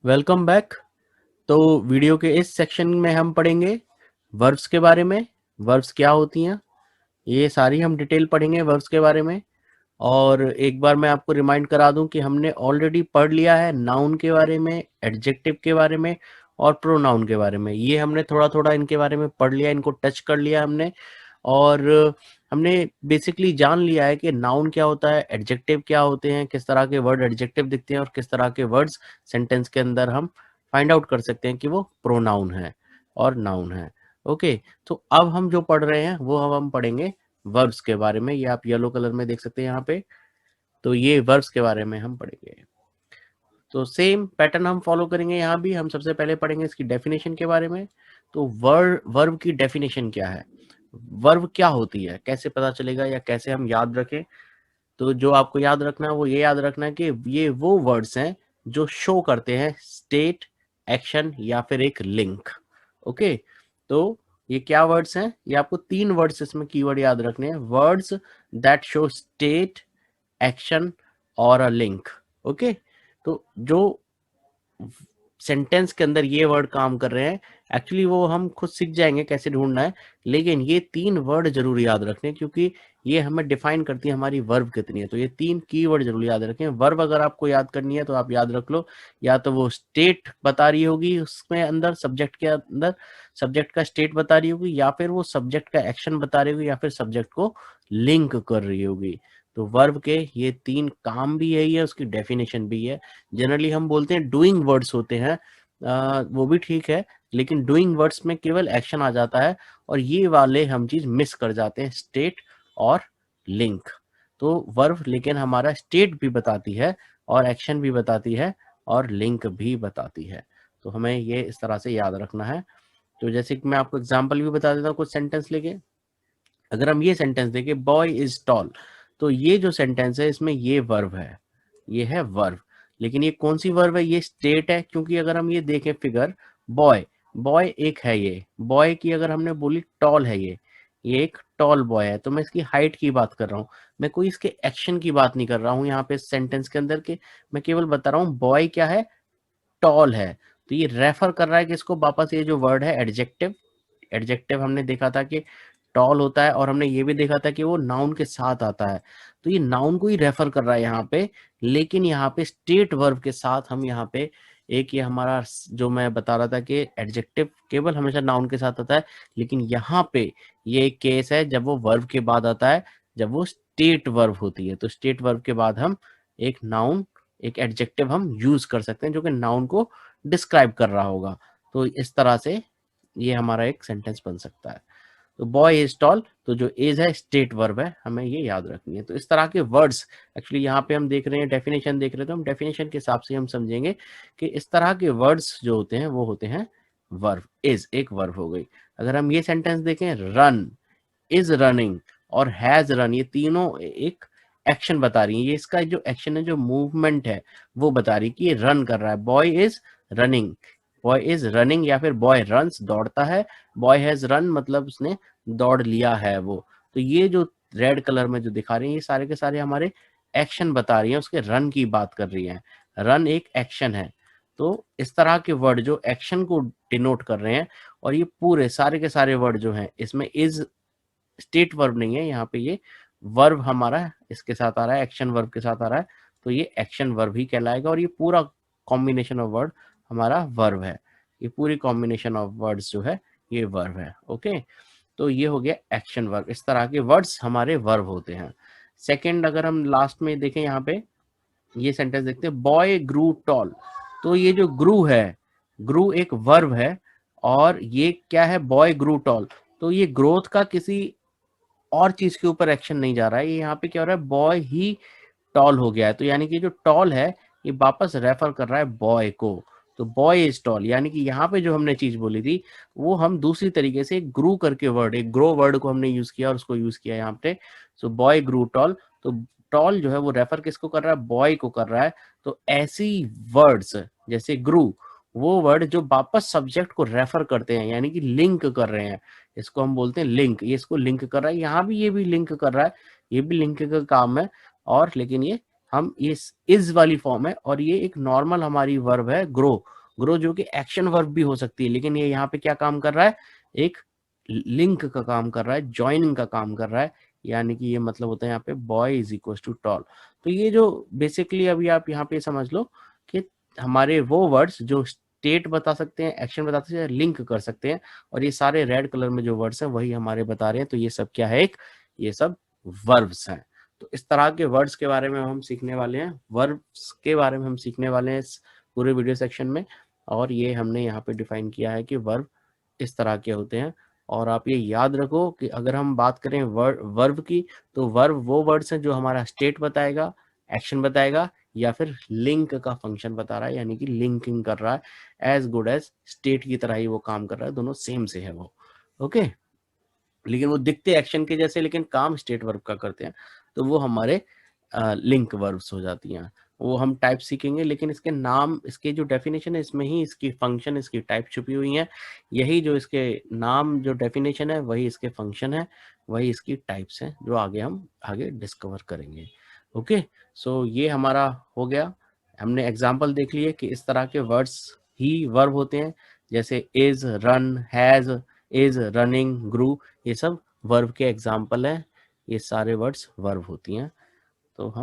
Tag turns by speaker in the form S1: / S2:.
S1: Welcome back. तो video के इस सेक्शन में हम पढ़ेंगे वर्ब्स के बारे में। वर्ब्स क्या होती हैं ये सारी हम डिटेल पढ़ेंगे वर्ब्स के बारे में। और एक बार मैं आपको रिमाइंड करा दूं कि हमने ऑलरेडी पढ़ लिया है नाउन के बारे में, एडजेक्टिव के बारे में और प्रोनाउन के बारे में। ये हमने थोड़ा थोड़ा इनके बारे में पढ़ लिया, इनको टच कर लिया हमने। और हमने बेसिकली जान लिया है कि नाउन क्या होता है, एडजेक्टिव क्या होते हैं, किस तरह के वर्ड एडजेक्टिव दिखते हैं और किस तरह के वर्ड्स सेंटेंस के अंदर हम फाइंड आउट कर सकते हैं कि वो प्रोनाउन है और नाउन है। ओके, तो अब हम जो पढ़ रहे हैं वो हम पढ़ेंगे वर्ब्स के बारे में। ये आप येलो कलर में देख सकते हैं यहाँ पे। तो ये वर्ब्स के बारे में हम पढ़ेंगे। तो सेम पैटर्न हम फॉलो करेंगे। यहाँ भी हम सबसे पहले पढ़ेंगे इसकी डेफिनेशन के बारे में। तो वर्ब की डेफिनेशन क्या है, वर्ब क्या होती है, कैसे पता चलेगा या कैसे हम याद रखें। तो जो आपको याद रखना है वो ये याद रखना है कि ये वो वर्ड्स हैं जो शो करते हैं स्टेट, एक्शन या फिर एक लिंक। ओके, तो ये क्या वर्ड्स हैं, ये आपको तीन वर्ड्स इसमें कीवर्ड याद रखने हैं। Words that show state, action और अ लिंक। ओके, तो जो सेंटेंस के अंदर ये वर्ड काम कर रहे हैं, एक्चुअली वो हम खुद सीख जाएंगे कैसे ढूंढना है, लेकिन ये तीन वर्ड जरूर याद रखने हैं क्योंकि ये हमें डिफाइन करती है हमारी वर्ब कितनी है। तो ये तीन की वर्ड जरूर याद रखें। वर्ब अगर आपको याद करनी है तो आप याद रख लो, या तो वो स्टेट बता रही होगी उसमें अंदर, सब्जेक्ट के अंदर सब्जेक्ट का स्टेट बता रही होगी, या फिर वो सब्जेक्ट का एक्शन बता रही होगी, या फिर सब्जेक्ट को लिंक कर रही होगी। तो वर्ब के ये तीन काम भी यही है, उसकी डेफिनेशन भी है। जनरली हम बोलते हैं डूइंग वर्ड्स होते हैं, वो भी ठीक है, लेकिन डूइंग वर्ड्स में केवल एक्शन आ जाता है और ये वाले हम चीज मिस कर जाते हैं, स्टेट और लिंक। तो वर्ब लेकिन हमारा स्टेट भी बताती है और एक्शन भी बताती है और लिंक भी बताती है। तो हमें ये इस तरह से याद रखना है। तो जैसे कि मैं आपको एग्जांपल भी बता देता हूँ कुछ सेंटेंस लेके। अगर हम ये सेंटेंस देखें, बॉय इज टॉल, तो ये जो सेंटेंस है इसमें ये वर्ब है, ये है वर्ब। लेकिन ये कौन सी वर्ब है, ये स्टेट है, क्योंकि अगर हम ये देखें फिगर, बॉय, बॉय एक है, ये बॉय की अगर हमने बोली टॉल है, ये एक टॉल बॉय है, तो मैं इसकी हाइट की बात कर रहा हूँ, मैं कोई इसके एक्शन की बात नहीं कर रहा हूँ यहाँ पे सेंटेंस के अंदर के। मैं केवल बता रहा हूँ बॉय क्या है, टॉल है। तो ये रेफर कर रहा है किसको, वापस ये जो वर्ड है एडजेक्टिव। एडजेक्टिव हमने देखा था कि टॉल होता है, और हमने ये भी देखा था कि वो नाउन के साथ आता है। तो ये नाउन को ही रेफर कर रहा है यहाँ पे, लेकिन यहाँ पे स्टेट वर्ब के साथ हम यहाँ पे एक, ये हमारा जो मैं बता रहा था कि एडजेक्टिव केवल हमेशा नाउन के साथ आता है, लेकिन यहाँ पे ये एक केस है जब वो वर्ब के बाद आता है, जब वो स्टेट वर्ब होती है। तो स्टेट वर्ब के बाद हम एक नाउन, एक एडजेक्टिव हम यूज कर सकते हैं जो कि नाउन को डिस्क्राइब कर रहा होगा। तो इस तरह से ये हमारा एक सेंटेंस बन सकता है। तो बॉय इज टॉल, तो जो इज है स्टेट वर्ब है, हमें ये याद रखनी है। तो इस तरह के वर्ड्स एक्चुअली यहाँ पे हम देख रहे हैं, डेफिनेशन देख रहे हैं, तो हम डेफिनेशन के हिसाब से हम समझेंगे कि इस तरह के वर्ड्स जो होते हैं वो होते हैं वर्ब। इज एक वर्ब हो गई। अगर हम ये सेंटेंस देखें, रन, इज रनिंग और हैज रन, ये तीनों एक एक्शन बता रही है। ये इसका जो एक्शन है, जो मूवमेंट है, वो बता रही है कि ये रन कर रहा है। Boy is running, boy is running, या फिर बॉय रन्स, दौड़ता है। बॉय हैज रन मतलब उसने दौड़ लिया है वो। तो ये जो रेड कलर में जो दिखा रही है, ये सारे के सारे हमारे एक्शन बता रही है, उसके रन की बात कर रही है। रन एक एक्शन है। तो इस तरह के वर्ड जो एक्शन को डिनोट कर रहे हैं, और ये पूरे सारे के सारे वर्ड जो हैं, इसमें इज स्टेट वर्ब नहीं है, यहाँ पे ये वर्ब हमारा इसके साथ आ रहा है, एक्शन वर्ब के साथ आ रहा है, तो ये एक्शन वर्ब ही कहलाएगा। और ये पूरा कॉम्बिनेशन ऑफ वर्ड हमारा वर्ब है। ये पूरी कॉम्बिनेशन ऑफ वर्ड्स जो है ये वर्ब है। ओके, तो ये हो गया एक्शन वर्ब। इस तरह के वर्ड्स हमारे वर्ब होते हैं। सेकंड, अगर हम लास्ट में देखें यहाँ पे, ये सेंटेंस देखते हैं, बॉय ग्रू टॉल। तो ये जो ग्रू है, ग्रू एक वर्ब है, और ये क्या है, बॉय ग्रू टॉल। तो ये ग्रोथ का किसी और चीज के ऊपर एक्शन नहीं जा रहा है, ये यहाँ पे क्या हो रहा है, बॉय ही टॉल हो गया है। तो यानी कि जो टॉल है ये वापस रेफर कर रहा है बॉय को। तो बॉय इज टॉल, यानी कि यहाँ पे जो हमने चीज बोली थी वो हम दूसरी तरीके से ग्रू करके वर्ड, एक ग्रो वर्ड को हमने यूज किया और उसको यूज किया यहाँ पे। सो बॉय ग्रू टॉल, तो टॉल जो है वो रेफर किसको कर रहा है, बॉय को कर रहा है। तो ऐसी वर्ड्स जैसे ग्रू, वो वर्ड जो वापस सब्जेक्ट को रेफर करते हैं, यानी कि लिंक कर रहे हैं, इसको हम बोलते हैं लिंक। ये इसको लिंक कर रहा है, यहाँ भी ये भी लिंक कर रहा है, ये भी लिंक का काम है। और लेकिन ये हम ये इज वाली फॉर्म है, और ये एक नॉर्मल हमारी वर्ब है ग्रो। ग्रो जो कि एक्शन वर्ब भी हो सकती है, लेकिन ये यहाँ पे क्या काम कर रहा है, एक लिंक का काम कर रहा है, ज्वाइनिंग का काम कर रहा है। यानी कि ये मतलब होता है यहाँ पे boy is equal to tall. तो ये जो बेसिकली अभी आप यहाँ पे समझ लो कि हमारे वो वर्ड्स जो स्टेट बता सकते हैं, एक्शन बता सकते हैं, लिंक कर सकते हैं, और ये सारे रेड कलर में जो वर्ड्स हैं वही हमारे बता रहे हैं। तो ये सब क्या है, एक ये सब वर्ब्स हैं। तो इस तरह के वर्ड्स के बारे में हम सीखने वाले हैं, वर्ब्स के बारे में हम सीखने वाले हैं इस पूरे वीडियो सेक्शन में। और ये हमने यहाँ पे डिफाइन किया है कि वर्ब इस तरह के होते हैं। और आप ये याद रखो कि अगर हम बात करें वर्ब की, तो वर्ब वो वर्ड्स हैं जो हमारा स्टेट बताएगा, एक्शन बताएगा, या फिर लिंक का फंक्शन बता रहा है, यानी कि लिंकिंग कर रहा है। एज गुड एज स्टेट की तरह ही वो काम कर रहा है, दोनों सेम से है वो। ओके, लेकिन वो दिखते एक्शन के जैसे, लेकिन काम स्टेट वर्ब का करते हैं, तो वो हमारे लिंक वर्ब्स हो जाती हैं। वो हम टाइप सीखेंगे, लेकिन इसके नाम, इसके जो डेफिनेशन है, इसमें ही इसकी फंक्शन, इसकी टाइप छुपी हुई है। यही जो इसके नाम, जो डेफिनेशन है, वही इसके फंक्शन है, वही इसकी टाइप्स हैं, जो आगे हम आगे डिस्कवर करेंगे। ओके, सो ये हमारा हो गया। हमने एग्जाम्पल देख लिए कि इस तरह के वर्ड्स ही वर्ब होते हैं, जैसे is, run, has, is, running, grew, ये सब वर्ब के एग्जाम्पल है। ये सारे वर्ड्स वर्ब होती हैं। तो हम